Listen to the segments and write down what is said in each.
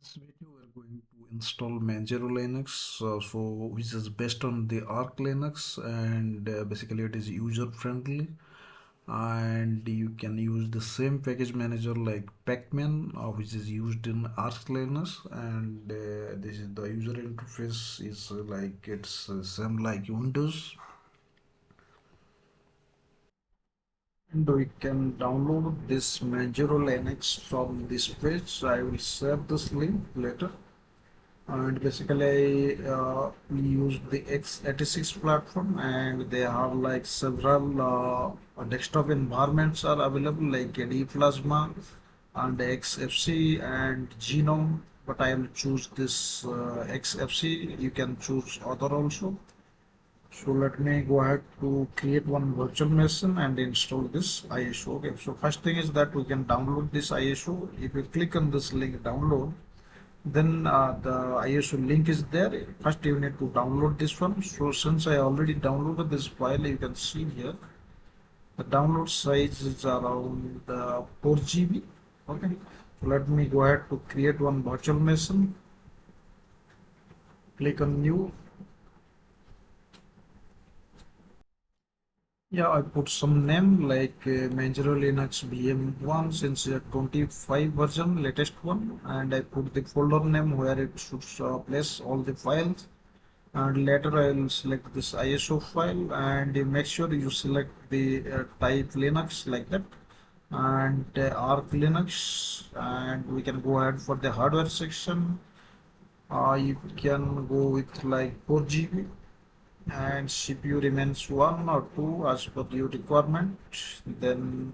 This video we're going to install Manjaro Linux, which is based on the Arch Linux, and basically it is user friendly, and you can use the same package manager like pacman, which is used in Arch Linux, and this is the user interface is like it's same like Windows. And we can download this Manjaro Linux from this page. I will share this link later. And basically we use the x86 platform, and they have like several desktop environments are available like AD Plasma and XFCE and Genome, but I will choose this XFCE. You can choose other also. So let me go ahead to create one virtual machine and install this ISO. Okay, so first thing is that we can download this ISO. If you click on this link download, then the ISO link is there. First you need to download this one. So since I already downloaded this file, you can see here the download size is around 4 GB. Okay, so let me go ahead to create one virtual machine. Click on new. Yeah, I put some name like Manjaro Linux VM1 since 25 version, latest one, and I put the folder name where it should place all the files. And later I will select this ISO file, and you make sure you select the type Linux like that, and Arch Linux, and we can go ahead for the hardware section. You can go with like 4 GB, and CPU remains 1 or 2 as per your requirement. Then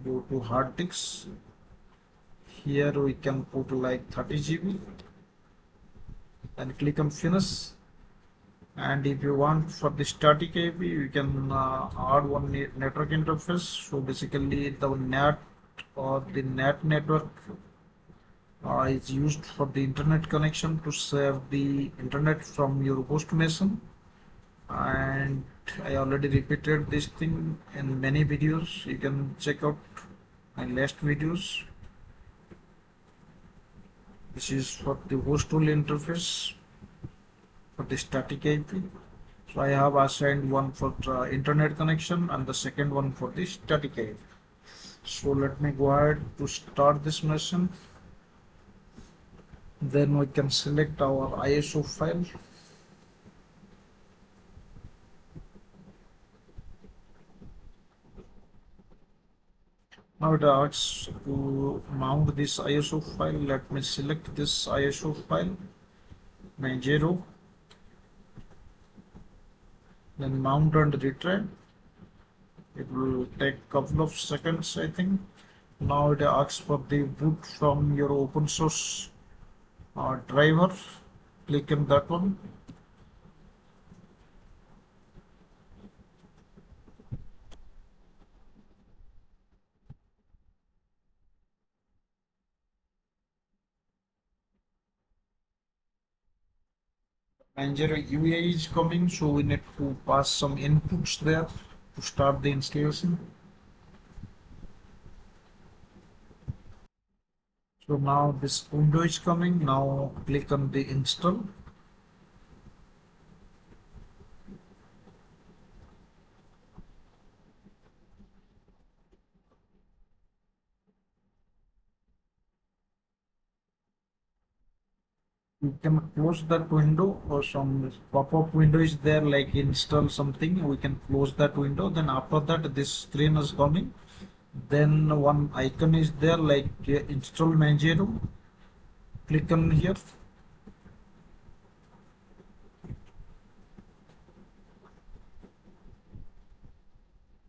go to hard disks. Here we can put like 30 GB, and click on finish. And if you want for the static AP, you can add one network interface. So basically the NAT or the NAT network is used for the internet connection to serve the internet from your host machine. And I already repeated this thing in many videos. You can check out my last videos. This is for the host tool interface for the static AP. So I have assigned one for internet connection and the second one for the static AP. So let me go ahead to start this machine. Then we can select our ISO file. Now it asks to mount this ISO file. Let me select this ISO file, Manjaro. Then mount and retrieve. It will take a couple of seconds, I think. Now it asks for the boot from your open source driver. Click on that one. Manjaro UA is coming, so we need to pass some inputs there to start the installation. So now this window is coming. Now click on the install. You can close that window, or some pop-up window is there like install something. We can close that window. Then after that, this screen is coming. Then one icon is there like install Manjaro. Click on here.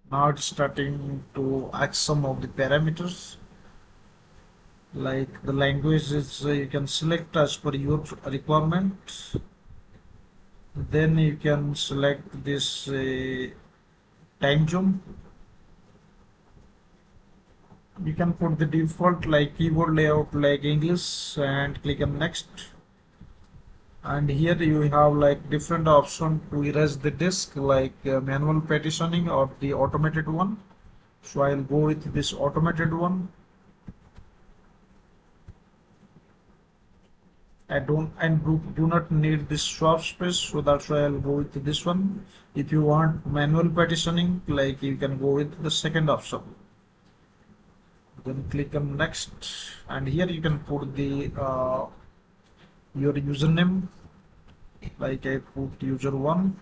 Now it's starting to ask some of the parameters. Like the language is you can select as per your requirement. Then you can select this time zone. You can put the default like keyboard layout like English and click on next. And here you have like different option to erase the disk like manual partitioning or the automated one. So I'll go with this automated one. I do not need this swap space, so that's why I'll go with this one. If you want manual partitioning, like you can go with the second option. Then click on next, and here you can put the your username, like I put user one,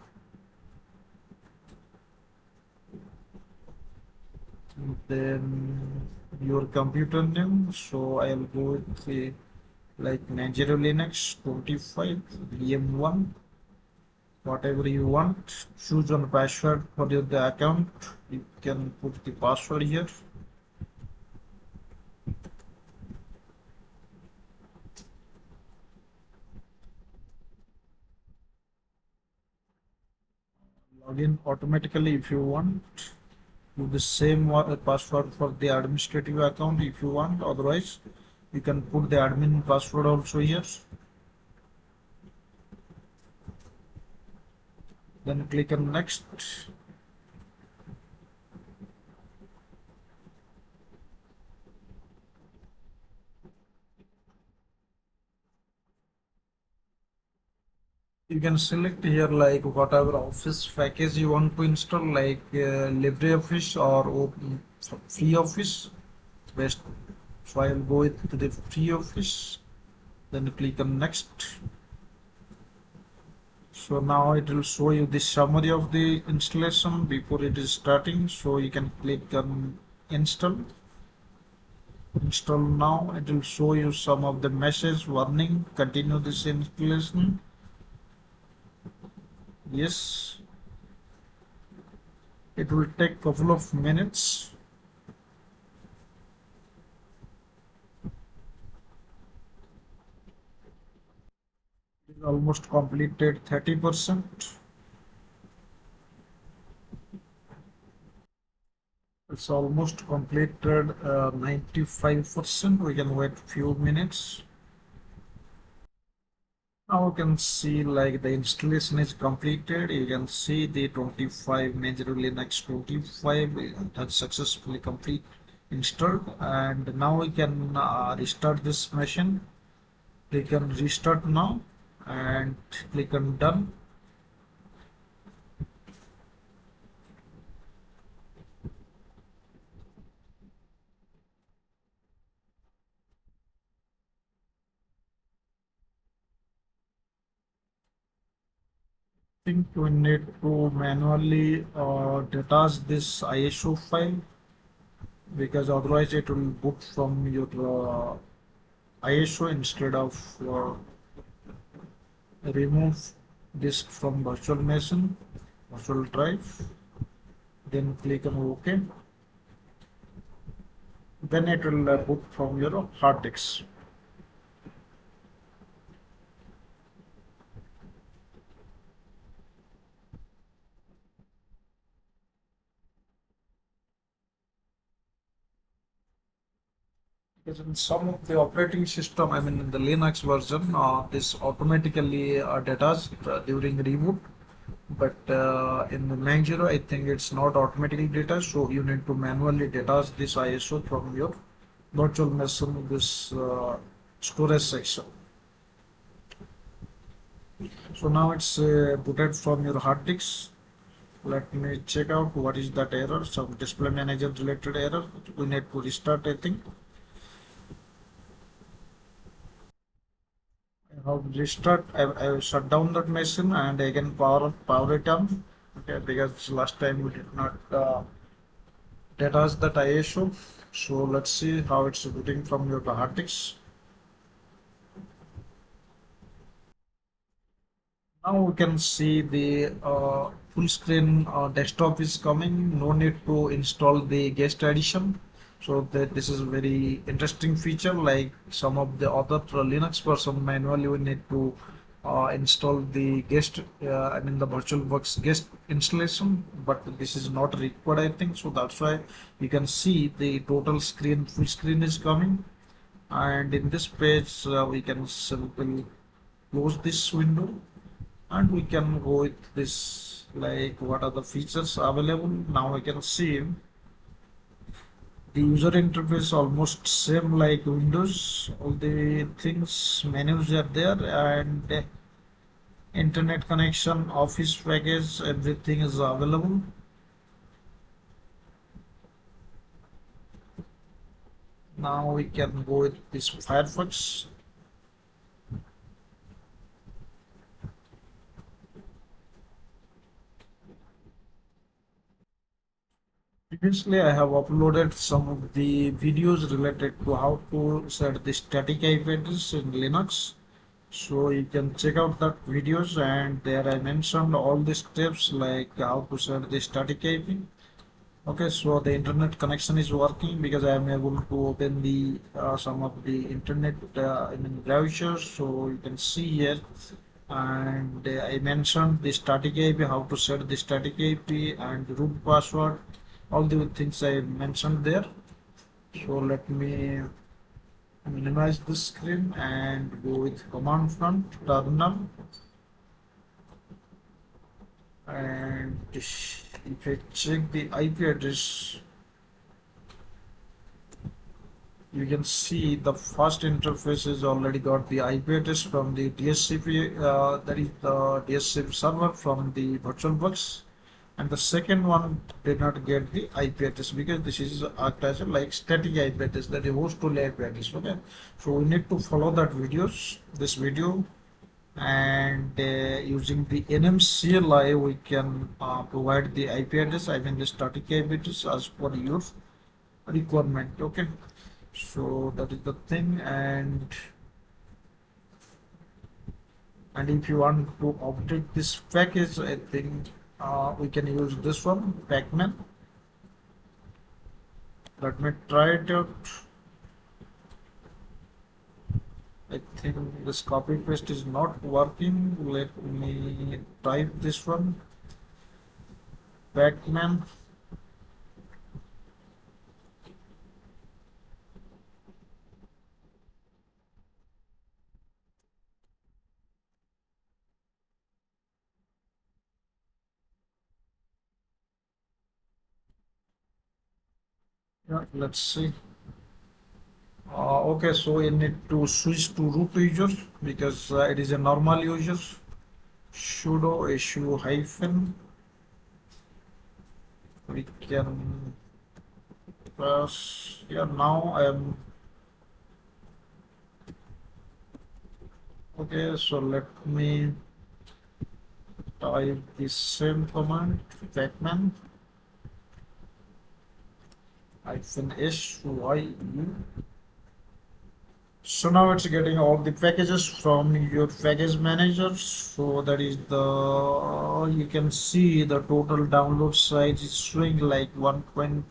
then your computer name. So I'll go with the like Manjaro Linux 25 VM1, whatever you want. Choose one password for the account. You can put the password here. Log in automatically if you want. Do the same password for the administrative account if you want. Otherwise, you can put the admin password also here. Then click on next. You can select here like whatever office package you want to install, like LibreOffice or free office. Best. So I'll go with the free office. Then click on next. So now it will show you the summary of the installation before it is starting. So you can click on install. Install now. It will show you some of the message warning. Continue this installation. Yes. It will take couple of minutes. It is almost completed 30%. It's almost completed 95%. We can wait few minutes. Now you can see like the installation is completed. You can see the 25 Manjaro Linux 25 has successfully complete installed, and now we can restart this machine. Click on restart now and click on done. I think we need to manually detach this ISO file, because otherwise it will boot from your ISO instead of remove disk from virtual machine, virtual drive. Then click on OK. Then it will boot from your hard disk. Because in some of the operating system, I mean in the Linux version, this automatically detached during reboot. But in the Manjaro, I think it's not automatically detached, so you need to manually detach this ISO from your virtual machine, this storage section. So now it's booted from your hard disk. Let me check out what is that error. Some display manager related error. We need to restart, I think. I have restart. I shut down that machine and again power it on. Okay, because last time we did not detach that ISO. So let's see how it's booting from your hard disk. Now we can see the full screen desktop is coming. No need to install the guest edition. So that this is a very interesting feature. Like some of the other Linux version, manually we need to install the guest, I mean the VirtualBox guest installation. But this is not required, I think. So that's why you can see the total screen, full screen is coming. And in this page, we can simply close this window and we can go with this, like what are the features available. Now we can see The user interface almost same like Windows. All the things menus are there, and internet connection, office package, everything is available. Now we can go with this Firefox. Previously, I have uploaded some of the videos related to how to set the static IP address in Linux. So you can check out that videos, and there I mentioned all the steps like how to set the static IP. Okay, so the internet connection is working because I am able to open the some of the internet in browsers. So you can see here, and I mentioned the static IP, how to set the static IP and root password, all the things I mentioned there. So let me minimize the screen and go with command prompt terminal, and if I check the IP address, you can see the first interface is already got the IP address from the DSCP, that is the DSCP server from the VirtualBox, and the second one did not get the IP address because this is act as a like static IP address, that is host to IP address. Okay, so we need to follow that this video, and using the nmcli we can provide the IP address, I mean the static IP address as per your requirement. Okay, so that is the thing, and if you want to update this package, I think we can use this one, pacman. Let me try it out. I think this copy paste is not working. Let me type this one, pacman. Yeah, let's see. Okay, so you need to switch to root user because it is a normal user. Sudo issue hyphen. We can press here. Now I am okay. So let me type the same command, pacman hyphen SYU. So now it's getting all the packages from your package manager. So that is you can see the total download size is showing like 1.3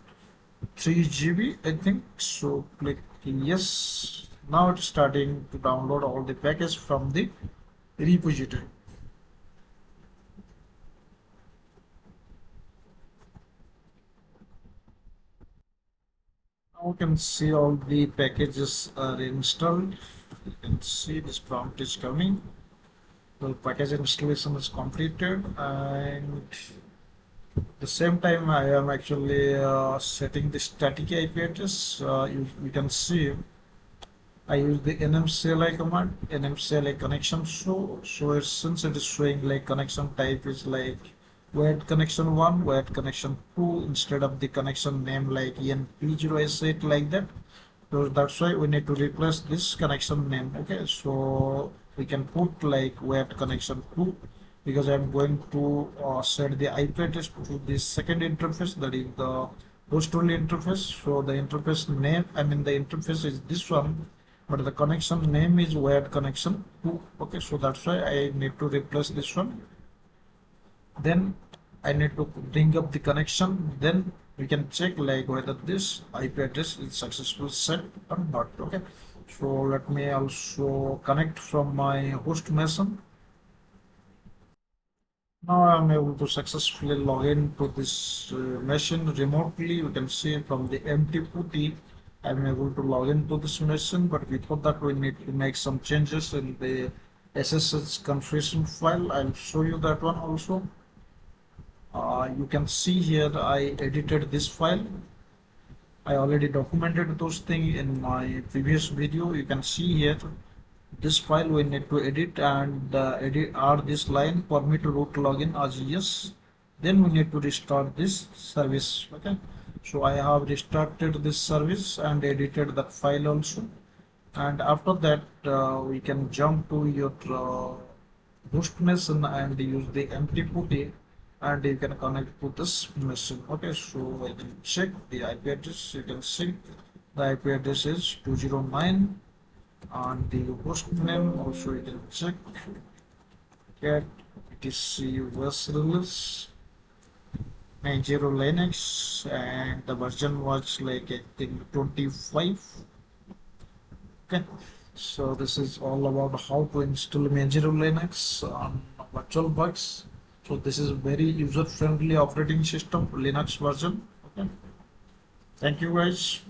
GB, I think. So click yes. Now it's starting to download all the packages from the repository. Now you can see all the packages are installed. You can see this prompt is coming. The package installation is completed, and the same time I am actually setting the static IP address. You can see I use the nmcli command, nmcli connection so since it is showing like connection type is like wired connection 1, wired connection 2 instead of the connection name like enp0s8 like that. So that's why we need to replace this connection name. Okay, so we can put like wired connection 2 because I'm going to set the IP address to the second interface, that is the host only interface. So the interface name, I mean the interface is this one, but the connection name is wired connection 2. Okay, so that's why I need to replace this one. Then I need to bring up the connection. Then we can check like whether this IP address is successfully set or not. Okay, so let me also connect from my host machine. Now I'm able to successfully log in to this machine remotely. You can see from the empty putty, I'm able to log into this machine. But before that, we need to make some changes in the SSH configuration file. I'll show you that one also. You can see here I edited this file. I already documented those things in my previous video. You can see here this file we need to edit, and add this line permit root login as yes. Then we need to restart this service. Okay, so I have restarted this service and edited that file also. And after that, we can jump to your host machine and use the empty putty, and you can connect to this machine. Okay, so I can check the IP address. You can see the IP address is 209, and the host name also you can check. Cat etc was release Manjaro Linux, and the version was like I think 25. Okay, so this is all about how to install Manjaro Linux on VirtualBox. So this is very user-friendly operating system Linux version. Okay, thank you guys.